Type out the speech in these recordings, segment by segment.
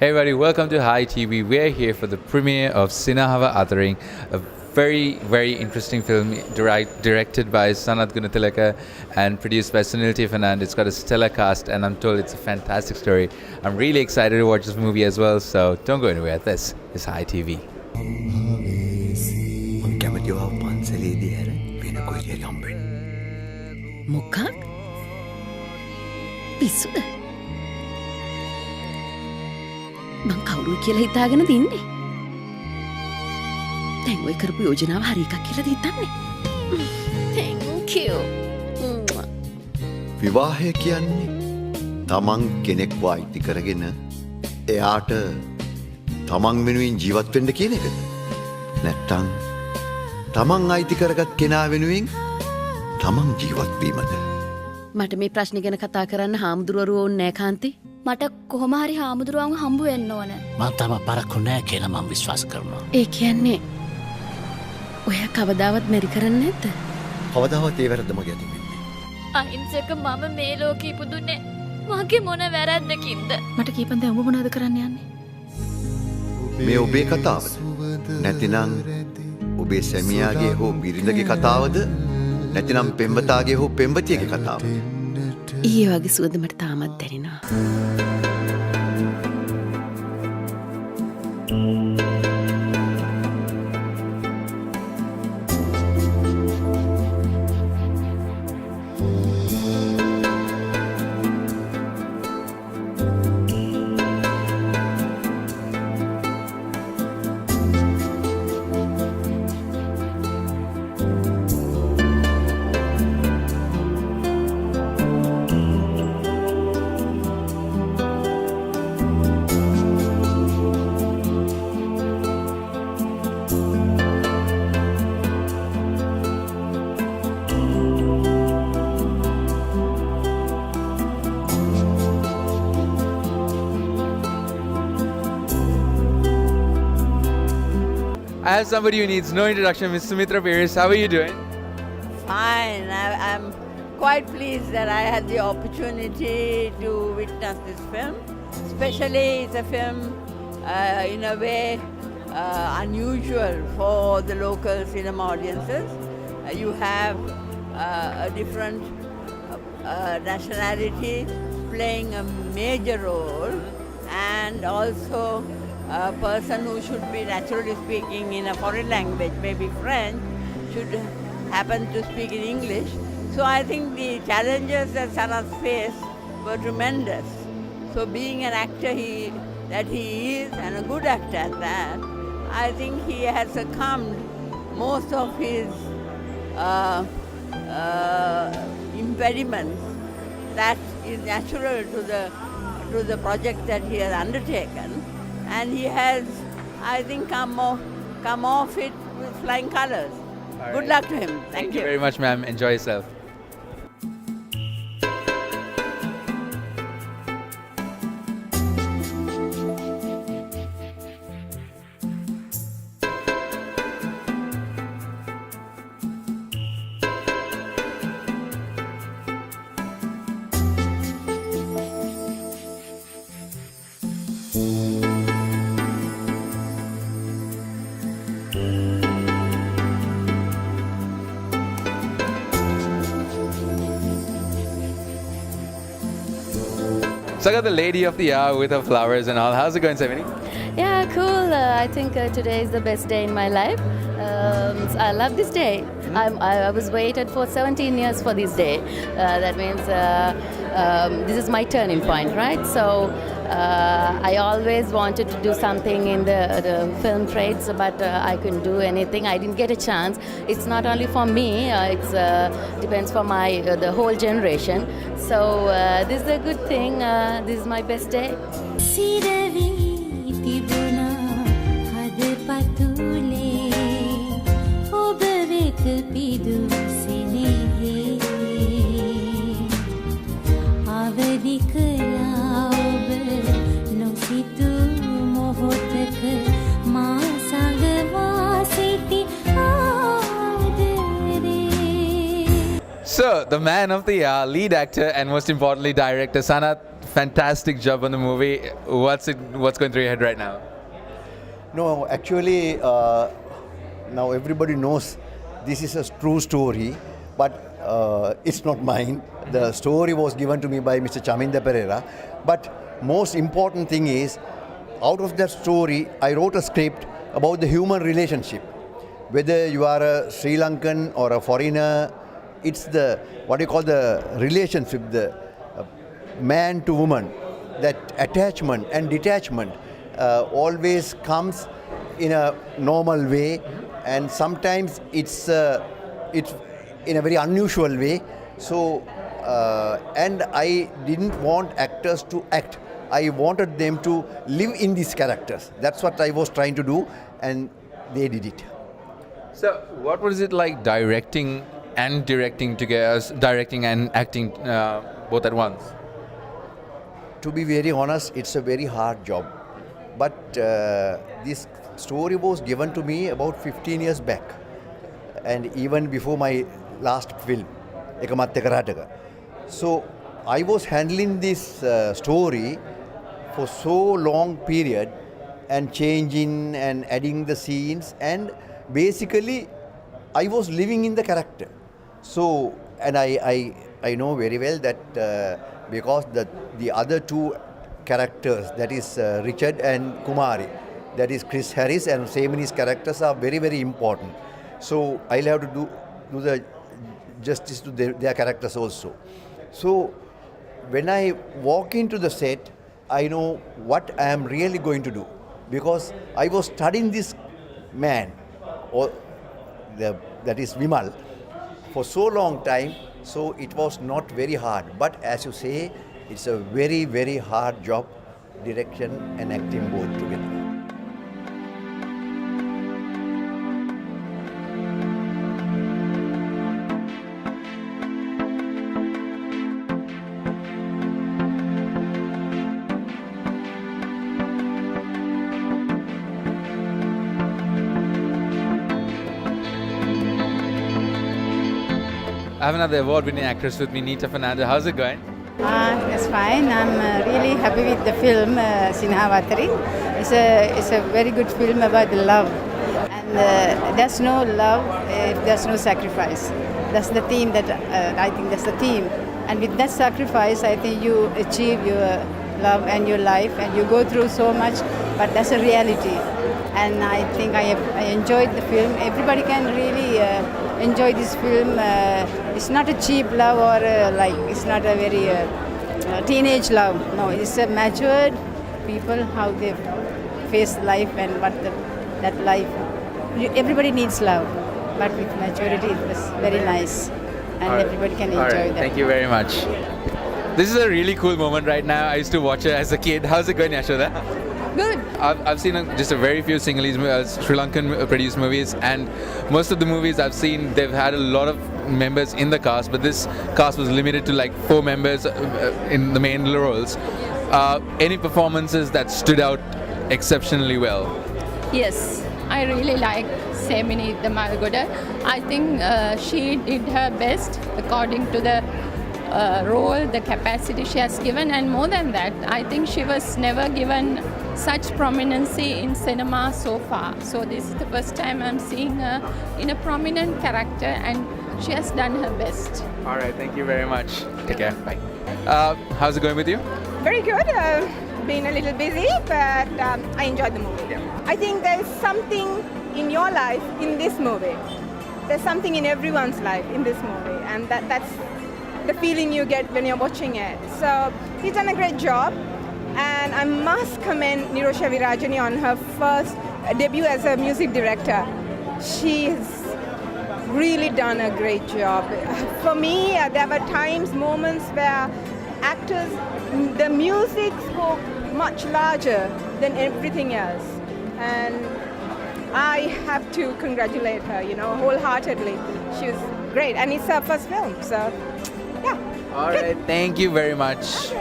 Hey everybody, welcome to High TV. We're here for the premiere of Sinahava Athering, a very, very interesting film directed by Sanat Gunatilaka and produced by Sunil T. Fernand. It's got a stellar cast and I'm told it's a fantastic story. I'm really excited to watch this movie as well, so don't go anywhere. This is High TV. මොකක් පිස්සුද මං කවුරු කියලා හිතාගෙන තින්නේ දැන් ඔය කරපු යෝජනාව හරි එකක් කියලාද හිතන්නේ thank you විවාහය කියන්නේ තමන් කෙනෙක්ව අයිති කරගෙන එයාට තමන් වෙනුවෙන් ජීවත් වෙන්න කියන එකද නැත්තම් තමන් අයිති කරගත් කෙනා වෙනුවෙන් තමන් ජීවත් වීමද මට මේ ප්‍රශ්නේ ගැන කතා කරන්න හාමුදුරුවෝ ඕනේ නැහැ කාන්ති මට කොහොම හරි හාමුදුරුවන්ව හම්බ වෙන්න ඕන. මම තම පරක්කු නෑ කියලා මම විශ්වාස කරනවා. ඒ කියන්නේ ඔයා කවදාවත් මෙරි කරන්නේ නැද්ද? කවදාවත් ඒ වැරද්ද මගේ අතින් වෙන්නේ. අහිංසක මම මේ ලෝකෙ ඉපදුනේ මගේ මොන වැරද්දකින්ද? මට කීපන් දැන් ඔබ මොනවද කරන්න යන්නේ? මේ ඔබේ කතාවද? නැතිනම් ඔබේ සැමියාගේ හෝ බිරිඳගේ කතාවද? නැතිනම් පෙම්වතාගේ හෝ පෙම්වතියගේ කතාවද? ඊයේ වගේ සුවඳ මට තාමත් දැනෙනවා. I have somebody who needs no introduction, Ms. Sumitra Pierce. How are you doing? Fine. I'm quite pleased that I had the opportunity to witness this film. Especially it's a film in a way unusual for the local cinema audiences. You have a different nationality playing a major role and also a person who should be naturally speaking in a foreign language, maybe French, should happen to speak in English. So I think the challenges that Sanat faced were tremendous. So being an actor that he is, and a good actor at that, I think he has succumbed most of his impediments that is natural to the project that he has undertaken. And he has, I think, come off it with flying colors. Good luck to him. Thank you very much, ma'am. Enjoy yourself. So I got the lady of the hour with her flowers and all. How's it going, Savini? Yeah, cool. I think today is the best day in my life. I love this day. I was waited for 17 years for this day. That means this is my turning point, right? So I always wanted to do something in the film trades, but I couldn't do anything. I didn't get a chance. It's not only for me. It's depends for the whole generation. So this is a good thing. This is my best day. So, the man of the hour, lead actor and most importantly director Sanat fantastic job on the movie. What's going through your head right now? No, actually, now everybody knows this is a true story, but it's not mine. The story was given to me by Mr. Chaminda Pereira. But most important thing is, out of that story, I wrote a script about the human relationship. Whether you are a Sri Lankan or a foreigner, it's the, what you call the relationship, the man to woman, that attachment and detachment always comes in a normal way, and sometimes it's in a very unusual way. So, and I didn't want actors to act. I wanted them to live in these characters. That's what I was trying to do, and they did it. So, what was it like directing and together, directing and acting both at once? To be very honest, it's a very hard job. But this story was given to me about 15 years back, and even before my last film, Ekamatte Karataka. So I was handling this story for so long period, and changing and adding the scenes, and basically I was living in the character. So, and I know very well that because the other two characters, that is Richard and Kumari, that is Chris Harris and Semini's characters, are very, very important. So I'll have to do the justice to their characters also. So when I walk into the set, I know what I am really going to do, because I was studying this man, that is Vimal, for so long time. So it was not very hard. But as you say, it's a very, very hard job, direction and acting both together. I have another award-winning actress with me, Neeta Fernando. How's it going? That's fine. I'm really happy with the film Sinahavatari. It's a very good film about the love, and there's no love if there's no sacrifice. That's the theme that I think that's the theme. And with that sacrifice, I think you achieve your love and your life, and you go through so much. But that's a reality, and I think I enjoyed the film. Everybody can really enjoy this film. It's not a cheap love, or like it's not a very teenage love. No, it's a matured people, how they face life and what that life. Everybody needs love, but with maturity, it was very nice, and everybody can enjoy that. Thank you very much. This is a really cool moment right now. I used to watch it as a kid. How's it going, Yashoda? Good. I've seen just a very few Sinhalese Sri Lankan produced movies, and most of the movies I've seen, they've had a lot of members in the cast, but this cast was limited to like 4 members in the main roles. Any performances that stood out exceptionally well? Yes, I really like Semini Damalgoda. I think she did her best according to the role, the capacity she has given, and more than that, I think she was never given such prominency in cinema so far. So this is the first time I'm seeing her in a prominent character, and she has done her best. All right, thank you very much. Take care. Bye. How's it going with you? Very good. Been a little busy, but I enjoyed the movie. I think there's something in your life in this movie. There's something in everyone's life in this movie, and that's the feeling you get when you're watching it. So he's done a great job, and I must commend Nirosha Virajani on her first debut as a music director. She's really done a great job. For me, there were moments where actors, the music spoke much larger than everything else, and I have to congratulate her, wholeheartedly. She was great, and it's her first film, so yeah. All right, thank you very much.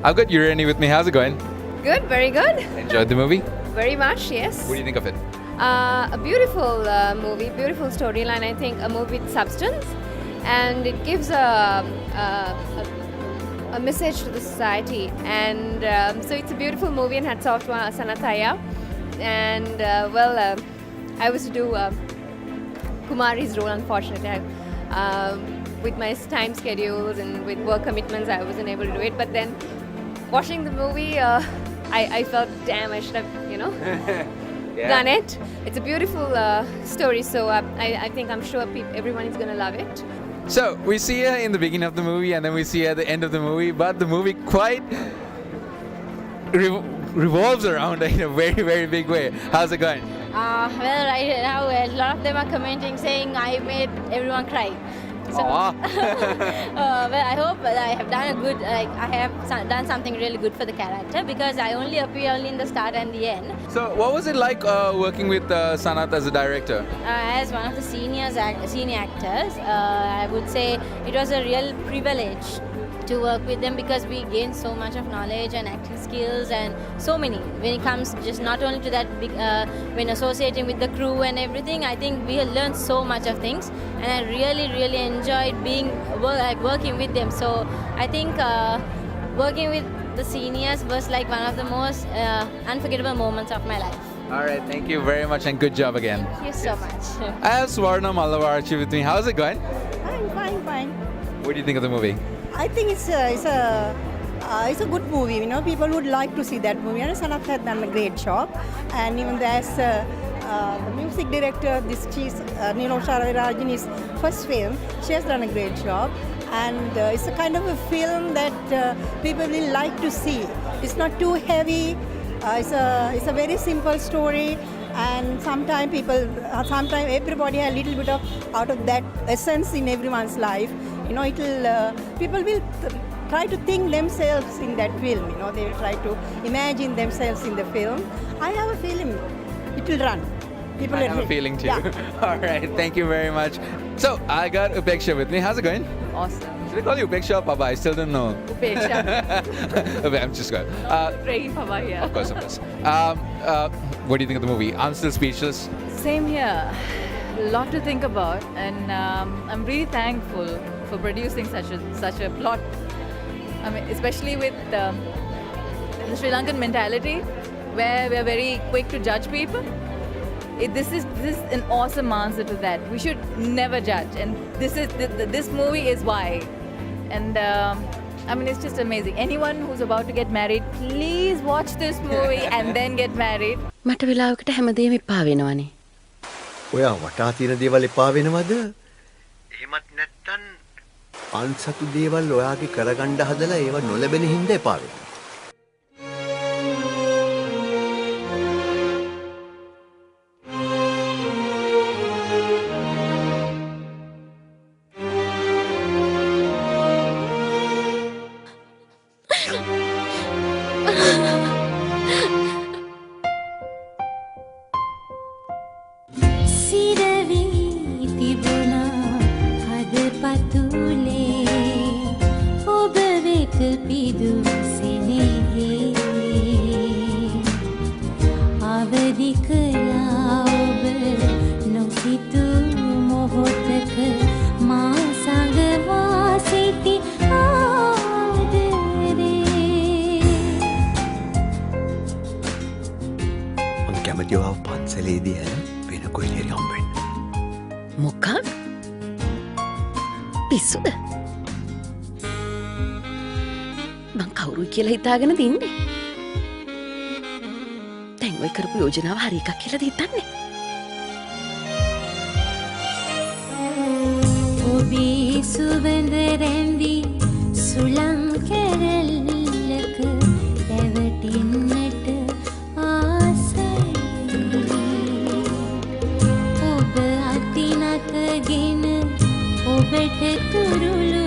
I've got Urani with me. How's it going? Good, very good. Enjoyed the movie? Very much, yes. What do you think of it? A beautiful movie, beautiful storyline, I think, a movie with substance. And it gives a message to the society. And so it's a beautiful movie, and hats off to Sanath Iyer. And I was to do Kumari's role, unfortunately. With my time schedules and with work commitments, I wasn't able to do it. But then watching the movie, I felt, damn, I should have, done it. It's a beautiful story, so I think I'm sure everyone is going to love it. So, we see her in the beginning of the movie and then we see her at the end of the movie, but the movie quite revolves around her in a very, very big way. How's it going? Well, right now a lot of them are commenting saying I made everyone cry. So, well, I hope that I have done done something really good for the character, because I only appear only in the start and the end. So, what was it like working with Sanath as a director? As one of the senior actors, I would say it was a real privilege to work with them, because we gained so much of knowledge and acting skills and so many. When it comes just not only to that, when associating with the crew and everything, I think we have learned so much of things, and I really, really enjoyed working with them. So I think working with the seniors was like one of the most unforgettable moments of my life. Alright, thank you very much and good job again. Thank you so much. I have Swarna Mallavarchi with me. How's it going? Fine. What do you think of the movie? I think it's a good movie. People would like to see that movie. And Sanath has done a great job. And even as the music director, Nilosha Ravirajan's first film, she has done a great job. And it's a kind of a film that people will like to see. It's not too heavy. It's a very simple story. And sometimes everybody has a little bit of out of that essence in everyone's life. People will try to think themselves in that film. They will try to imagine themselves in the film. I have a feeling it will run. I have a feeling too. Yeah. All right, thank you very much. So I got Upeksha with me. How's it going? Awesome. Should I call you Upeksha or Papa? I still don't know. Upeksha. Okay, I'm just going. Praying Papa, yeah. Of course. What do you think of the movie? I'm still speechless. Same here. A lot to think about, and I'm really thankful for producing such a plot. I mean, especially with the Sri Lankan mentality, where we're very quick to judge people. This is an awesome answer to that. We should never judge, and this movie is why. And I mean, it's just amazing. Anyone who's about to get married, please watch this movie and then get married. මට වෙලාවකට හැමදේම එපා වෙනවනේ. ඔයා වටා තියෙන දේවල් එපා වෙනවද? එහෙමත් නැත්තම් අන්සතු දේවල් ඔයාගේ කරගන්න හදලා ඒව නොලැබෙන හින්දා එපා වෙනවා. මොකක්? පිස්සුද? මං කවුරුයි කියලා හිතාගෙන තින්නේ. දැන් ඔය කරපු යෝජනාව හරි එකක් කියලාද හිතන්නේ? ඔබේ සුවඳ රැඳි සුළං කැරැල්ලක පැවටින්නට ආසයි. ඔබ අතිනතගෙන ඔබට කුරුළු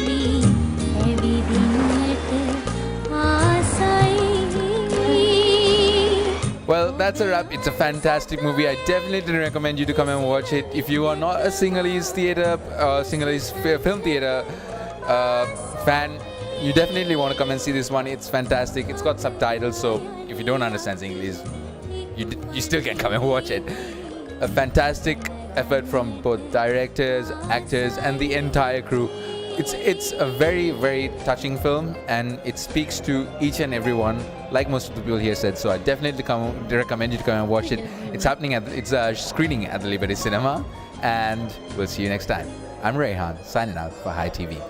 වී ඇවිදින්නට ආසයි. Well, that's a wrap. It's a fantastic movie. I definitely recommend you to come and watch it. If you are not a Sinhalese theatre, Sinhalese film theatre fan, you definitely want to come and see this one. It's fantastic. It's got subtitles, so if you don't understand English, you still can come and watch it. A fantastic effort from both directors, actors, and the entire crew. It's a very, very touching film, and it speaks to each and everyone, like most of the people here said. So I definitely recommend you to come and watch it. It's happening it's screening at the Liberty Cinema, and we'll see you next time. I'm Rehan, signing out for High TV.